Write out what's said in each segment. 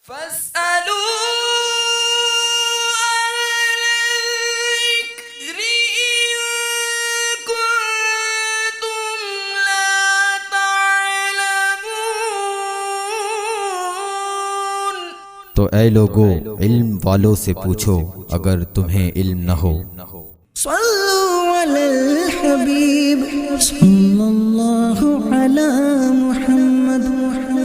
فاسألوا الذكر إن كنتم لا تعلمون۔ تو اے لوگو علم والوں سے پوچھو اگر تمہیں علم نہ ہو۔ صلوا علی الحبیب صلی اللہ علی محمد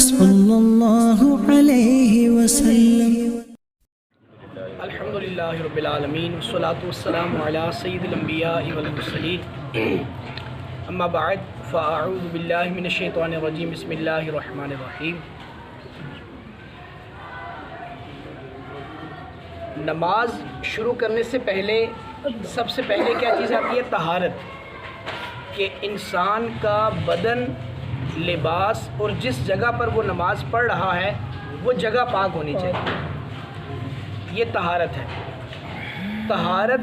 صلی اللہ علیہ وسلم۔ الحمدللہ رب العالمین والصلاة والسلام علی سید الانبیاء والمرسلین، اما بعد فاعوذ باللہ من الشیطان الرجیم، بسم اللہ الرحمن الرحیم۔ نماز شروع کرنے سے پہلے سب سے پہلے کیا چیز آتی ہے؟ طہارت، کہ انسان کا بدن، لباس اور جس جگہ پر وہ نماز پڑھ رہا ہے وہ جگہ پاک ہونی چاہیے، یہ طہارت ہے۔ طہارت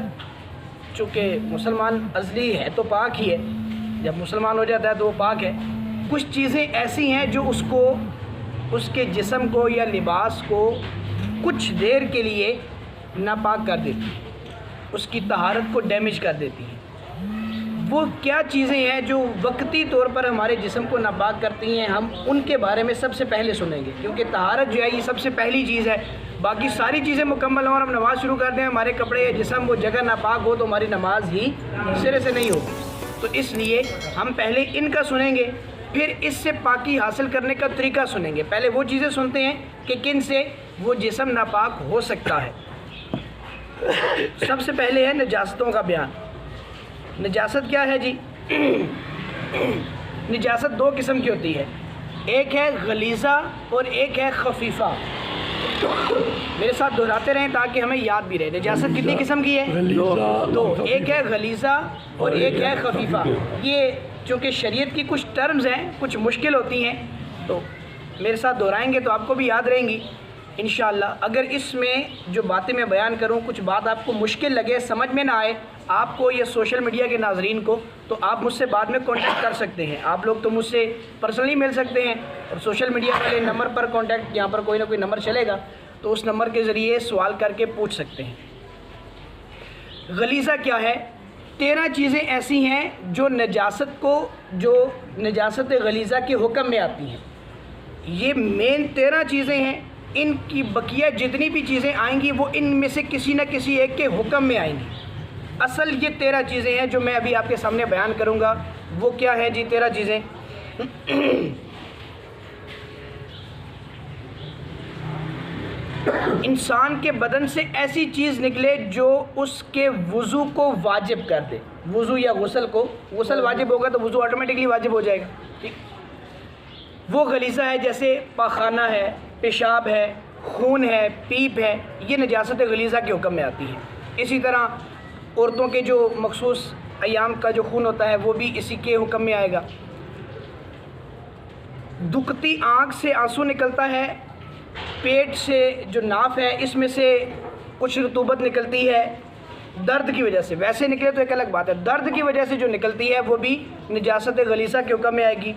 چونکہ مسلمان ازلی ہے تو پاک ہی ہے، جب مسلمان ہو جاتا ہے تو وہ پاک ہے۔ کچھ چیزیں ایسی ہیں جو اس کو، اس کے جسم کو یا لباس کو کچھ دیر کے لیے ناپاک کر دیتی ہیں، اس کی طہارت کو ڈیمیج کر دیتی ہیں۔ وہ کیا چیزیں ہیں جو وقتی طور پر ہمارے جسم کو ناپاک کرتی ہیں، ہم ان کے بارے میں سب سے پہلے سنیں گے، کیونکہ طہارت جو ہے یہ سب سے پہلی چیز ہے۔ باقی ساری چیزیں مکمل ہوں اور ہم نماز شروع کر دیں، ہمارے کپڑے یا جسم وہ جگہ ناپاک ہو تو ہماری نماز ہی سرے سے نہیں ہوگی۔ تو اس لیے ہم پہلے ان کا سنیں گے، پھر اس سے پاکی حاصل کرنے کا طریقہ سنیں گے۔ پہلے وہ چیزیں سنتے ہیں کہ کن سے وہ جسم ناپاک ہو سکتا ہے۔ سب سے پہلے ہے نجاستوں کا بیان۔ نجاست کیا ہے جی؟ نجاست دو قسم کی ہوتی ہے، ایک ہے غلیظہ اور ایک ہے خفیفہ۔ میرے ساتھ دہراتے رہیں تاکہ ہمیں یاد بھی رہے۔ نجاست کتنی قسم کی ہے؟ دو، ایک ہے غلیظہ اور ایک ہے خفیفہ۔ یہ چونکہ شریعت کی کچھ ٹرمز ہیں، کچھ مشکل ہوتی ہیں، تو میرے ساتھ دہرائیں گے تو آپ کو بھی یاد رہیں گی انشاءاللہ۔ اگر اس میں جو باتیں میں بیان کروں کچھ بات آپ کو مشکل لگے، سمجھ میں نہ آئے آپ کو یا سوشل میڈیا کے ناظرین کو، تو آپ مجھ سے بعد میں کانٹیکٹ کر سکتے ہیں۔ آپ لوگ تو مجھ سے پرسنلی مل سکتے ہیں، اور سوشل میڈیا والے نمبر پر کانٹیکٹ، یہاں پر کوئی نہ کوئی نمبر چلے گا تو اس نمبر کے ذریعے سوال کر کے پوچھ سکتے ہیں۔ غلیظہ کیا ہے؟ 13 چیزیں ایسی ہیں جو نجاست کو، جو نجاست غلیظہ کے حکم میں آتی ہیں۔ یہ مین 13 چیزیں ہیں، ان کی بقیہ جتنی بھی چیزیں آئیں گی وہ ان میں سے کسی نہ کسی ایک کے حکم میں آئیں گی۔ اصل یہ 13 چیزیں ہیں جو میں ابھی آپ کے سامنے بیان کروں گا۔ وہ کیا ہیں جی 13 چیزیں؟ انسان کے بدن سے ایسی چیز نکلے جو اس کے وضو کو واجب کر دے۔ وضو یا غسل کو، غسل واجب ہوگا تو وضو آٹومیٹکلی واجب ہو جائے گا، ٹھیک؟ وہ غلیظہ ہے، جیسے پاخانہ ہے، پیشاب ہے، خون ہے، پیپ ہے، یہ نجاست غلیظہ کے حکم میں آتی ہے۔ اسی طرح عورتوں کے جو مخصوص ایام کا جو خون ہوتا ہے وہ بھی اسی کے حکم میں آئے گا۔ دکھتی آنکھ سے آنسو نکلتا ہے، پیٹ سے جو ناف ہے اس میں سے کچھ رطوبت نکلتی ہے درد کی وجہ سے، ویسے نکلے تو ایک الگ بات ہے، درد کی وجہ سے جو نکلتی ہے وہ بھی نجاست غلیظہ کے حکم میں آئے گی۔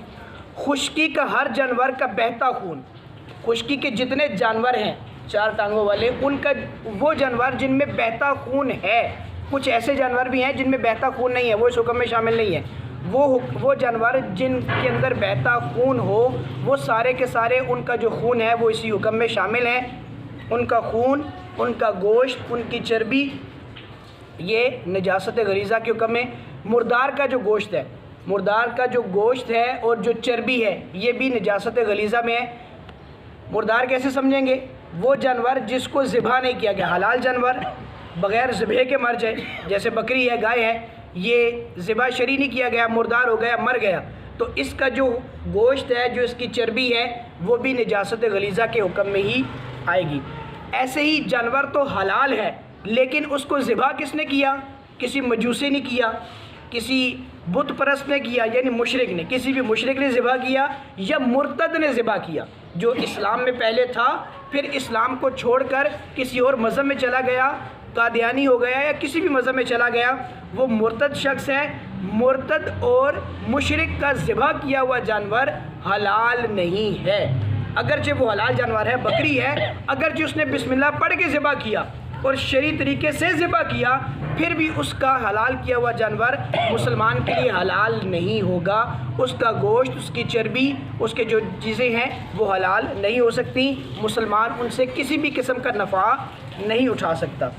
خشکی کا ہر جانور کا بہتا خون، خشکی کے جتنے جانور ہیں 4 ٹانگوں والے، ان کا وہ جانور جن میں بہتا خون ہے، کچھ ایسے جانور بھی ہیں جن میں بہتا خون نہیں ہے، وہ اس حکم میں شامل نہیں ہے۔ وہ جانور جن کے اندر بہتا خون ہو، وہ سارے کے سارے ان کا جو خون ہے وہ اسی حکم میں شامل ہے۔ ان کا خون، ان کا گوشت، ان کی چربی، یہ نجاست غلیظہ کے حکم میں۔ مردار کا جو گوشت ہے، مردار کا جو گوشت ہے اور جو چربی ہے یہ بھی نجاست غلیظہ میں ہے۔ مردار کیسے سمجھیں گے؟ وہ جانور جس کو ذبح نہیں کیا گیا، حلال جانور بغیر ذبح کے مر جائے، جیسے بکری ہے، گائے ہے، یہ ذبح شرعی نہیں کیا گیا، مردار ہو گیا، مر گیا، تو اس کا جو گوشت ہے، جو اس کی چربی ہے، وہ بھی نجاست غلیظہ کے حکم میں ہی آئے گی۔ ایسے ہی جانور تو حلال ہے لیکن اس کو ذبح کس نے کیا؟ کسی مجوسی نے کیا، کسی بت پرست نے کیا، یعنی مشرک نے، کسی بھی مشرک نے ذبح کیا یا مرتد نے ذبح کیا، جو اسلام میں پہلے تھا پھر اسلام کو چھوڑ کر کسی اور مذہب میں چلا گیا، قادیانی ہو گیا یا کسی بھی مذہب میں چلا گیا، وہ مرتد شخص ہے۔ مرتد اور مشرک کا ذبح کیا ہوا جانور حلال نہیں ہے۔ اگرچہ وہ حلال جانور ہے، بکری ہے، اگرچہ اس نے بسم اللہ پڑھ کے ذبح کیا اور شرعی طریقے سے ذبح کیا، پھر بھی اس کا حلال کیا ہوا جانور مسلمان کے لیے حلال نہیں ہوگا. اس کا گوشت، اس کی چربی، اس کے جو چیزیں ہیں وہ حلال نہیں ہو سکتی. مسلمان ان سے کسی بھی قسم کا نفع نہیں اٹھا سکتا.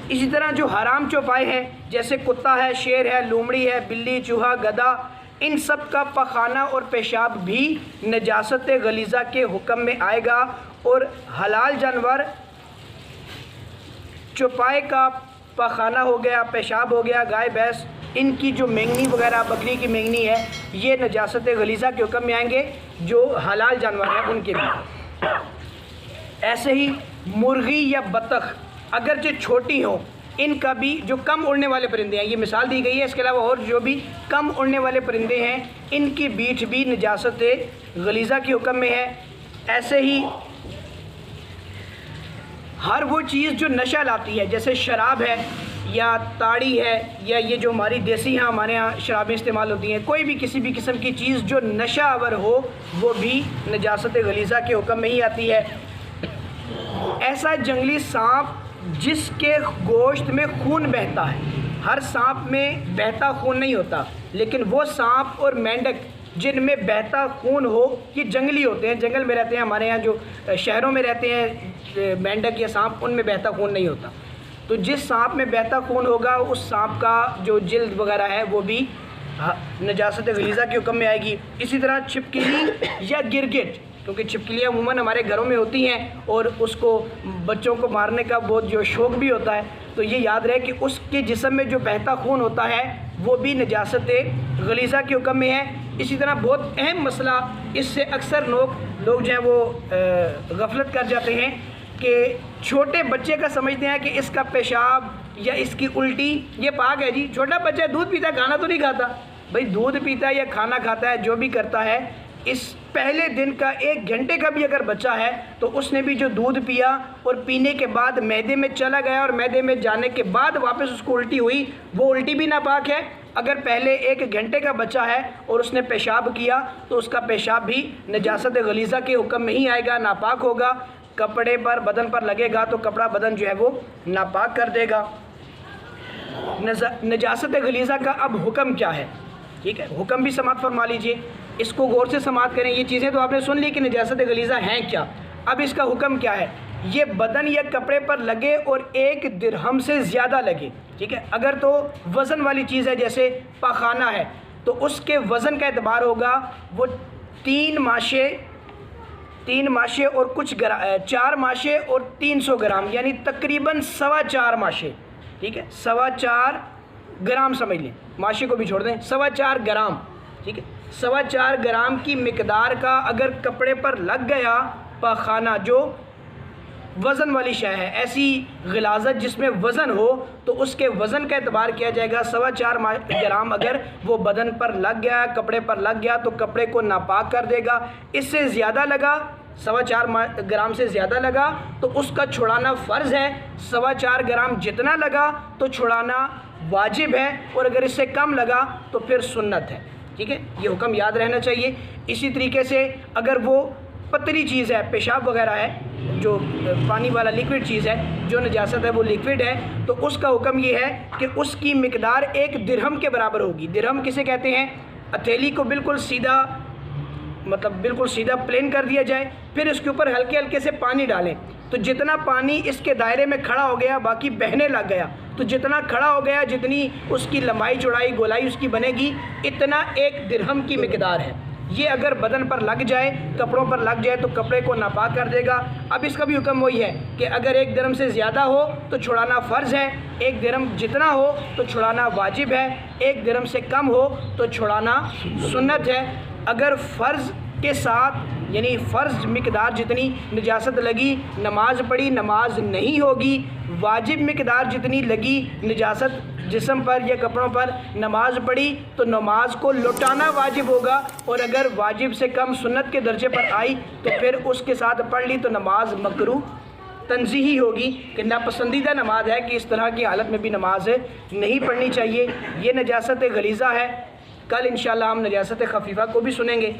اسی طرح جو حرام چوپائے ہیں جیسے کتا ہے، شیر ہے، لومڑی ہے، بلی، چوہا، گدھا، ان سب کا پخانہ اور پیشاب بھی نجاست غلیظہ کے حکم میں آئے گا. اور حلال جانور چوپائے کا پخانہ ہو گیا، پیشاب ہو گیا، گائے بھینس، ان کی جو مینگنی وغیرہ، بکری کی مینگنی ہے، یہ نجاست غلیظہ کے حکم میں آئیں گے جو حلال جانور ہیں ان کے بھی. ایسے ہی مرغی یا بطخ اگرچہ چھوٹی ہوں، ان کا بھی جو کم اڑنے والے پرندے ہیں، یہ مثال دی گئی ہے، اس کے علاوہ اور جو بھی کم اڑنے والے پرندے ہیں ان کی بیٹ بھی نجاست غلیظہ کے حکم میں ہے. ایسے ہی ہر وہ چیز جو نشہ لاتی ہے جیسے شراب ہے یا تاڑی ہے یا یہ جو ہماری دیسی ہمارے ہاں شرابیں استعمال ہوتی ہیں، کوئی بھی کسی بھی قسم کی چیز جو نشہ آور ہو وہ بھی نجاست غلیظہ کے حکم میں ہی آتی ہے. ایسا جنگلی سانپ جس کے گوشت میں خون بہتا ہے، ہر سانپ میں بہتا خون نہیں ہوتا، لیکن وہ سانپ اور مینڈک جن میں بہتا خون ہو یہ جنگلی ہوتے ہیں، جنگل میں رہتے ہیں. ہمارے ہاں جو شہروں میں رہتے ہیں مینڈک یا سانپ، ان میں بہتا خون نہیں ہوتا. تو جس سانپ میں بہتا خون ہوگا اس سانپ کا جو جلد وغیرہ ہے وہ بھی نجاست غلیظہ کے حکم میں آئے گی. اسی طرح چھپکلی یا گرگٹ، کیونکہ چھپکلیاں عموماً ہمارے گھروں میں ہوتی ہیں اور اس کو بچوں کو مارنے کا بہت جو شوق بھی ہوتا ہے، تو یہ یاد رہے کہ اس کے جسم میں جو بہتا خون ہوتا ہے وہ بھی نجاست غلیظہ کے حکم میں ہے. اسی طرح بہت اہم مسئلہ، اس سے اکثر لوگ جو ہیں وہ غفلت کر جاتے ہیں کہ چھوٹے بچے کا سمجھتے ہیں کہ اس کا پیشاب یا اس کی الٹی یہ پاک ہے. جی چھوٹا بچہ دودھ پیتا ہے، کھانا تو نہیں کھاتا. بھائی دودھ پیتا ہے یا کھانا کھاتا ہے، جو بھی کرتا ہے، اس پہلے دن کا 1 گھنٹے کا بھی اگر بچہ ہے تو اس نے بھی جو دودھ پیا اور پینے کے بعد معدے میں چلا گیا اور معدے میں جانے کے بعد واپس اس کو الٹی ہوئی، وہ الٹی بھی ناپاک ہے. اگر پہلے 1 گھنٹے کا بچہ ہے اور اس نے پیشاب کیا تو اس کا پیشاب بھی نجاست غلیظہ کے حکم میں ہی آئے گا، ناپاک ہوگا. کپڑے پر، بدن پر لگے گا تو کپڑا بدن جو ہے وہ ناپاک کر دے گا. نجاست غلیظہ کا اب حکم کیا ہے؟ ٹھیک ہے، حکم بھی سماعت فرما لیجئے، اس کو غور سے سماعت کریں. یہ چیزیں تو آپ نے سن لی کہ نجاست غلیظہ ہیں کیا. اب اس کا حکم کیا ہے؟ یہ بدن یا کپڑے پر لگے اور 1 درہم سے زیادہ لگے. ٹھیک ہے، اگر تو وزن والی چیز ہے جیسے پاخانہ ہے تو اس کے وزن کا اعتبار ہوگا وہ 3 ماشے اور کچھ 4 ماشے اور 300 گرام، یعنی تقریباً 4.25 ماشے. ٹھیک ہے، 4.25 گرام سمجھ لیں، ماشے کو بھی چھوڑ دیں، 4.25 گرام. ٹھیک ہے، 4.25 گرام کی مقدار کا اگر کپڑے پر لگ گیا پاخانہ جو وزن والی شے ہے، ایسی غلاظت جس میں وزن ہو، تو اس کے وزن کا اعتبار کیا جائے گا. 4.25 گرام اگر وہ بدن پر لگ گیا، کپڑے پر لگ گیا تو کپڑے کو ناپاک کر دے گا. اس سے زیادہ لگا، 4.25 گرام سے زیادہ لگا تو اس کا چھڑانا فرض ہے. 4.25 گرام جتنا لگا تو چھڑانا واجب ہے، اور اگر اس سے کم لگا تو پھر سنت ہے. ٹھیک ہے، یہ حکم یاد رہنا چاہیے. اسی طریقے سے اگر وہ پتلی چیز ہے، پیشاب وغیرہ ہے، جو پانی والا لیکوڈ چیز ہے، جو نجاست ہے وہ لیکوڈ ہے، تو اس کا حکم یہ ہے کہ اس کی مقدار 1 درہم کے برابر ہوگی. درہم کسے کہتے ہیں؟ ہتھیلی کو بالکل سیدھا پلین کر دیا جائے، پھر اس کے اوپر ہلکے ہلکے سے پانی ڈالیں تو جتنا پانی اس کے دائرے میں کھڑا ہو گیا، باقی بہنے لگ گیا، تو جتنا کھڑا ہو گیا، جتنی اس کی لمبائی چوڑائی گولائی اس کی بنے گی، اتنا 1 درہم کی مقدار ہے. یہ اگر بدن پر لگ جائے، کپڑوں پر لگ جائے تو کپڑے کو ناپاک کر دے گا. اب اس کا بھی حکم وہی ہے کہ اگر 1 درہم سے زیادہ ہو تو چھڑانا فرض ہے، 1 درہم جتنا ہو تو چھڑانا واجب ہے، 1 درہم سے کم ہو تو چھڑانا سنت ہے. اگر فرض کے ساتھ یعنی فرض مقدار جتنی نجاست لگی، نماز پڑھی، نماز نہیں ہوگی. واجب مقدار جتنی لگی نجاست جسم پر یا کپڑوں پر، نماز پڑھی تو نماز کو لوٹانا واجب ہوگا. اور اگر واجب سے کم سنت کے درجے پر آئی تو پھر اس کے ساتھ پڑھ لی تو نماز مکروہ تنزیہی ہوگی، کہ ناپسندیدہ نماز ہے، کہ اس طرح کی حالت میں بھی نماز نہیں پڑھنی چاہیے. یہ نجاست غلیظہ ہے. کل انشاءاللہ ہم نجاست خفیفہ کو بھی سنیں گے.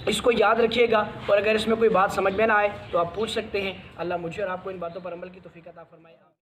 اس کو یاد رکھیے گا، اور اگر اس میں کوئی بات سمجھ میں نہ آئے تو آپ پوچھ سکتے ہیں۔ اللہ مجھے اور آپ کو ان باتوں پر عمل کی توفیق عطا فرمائے۔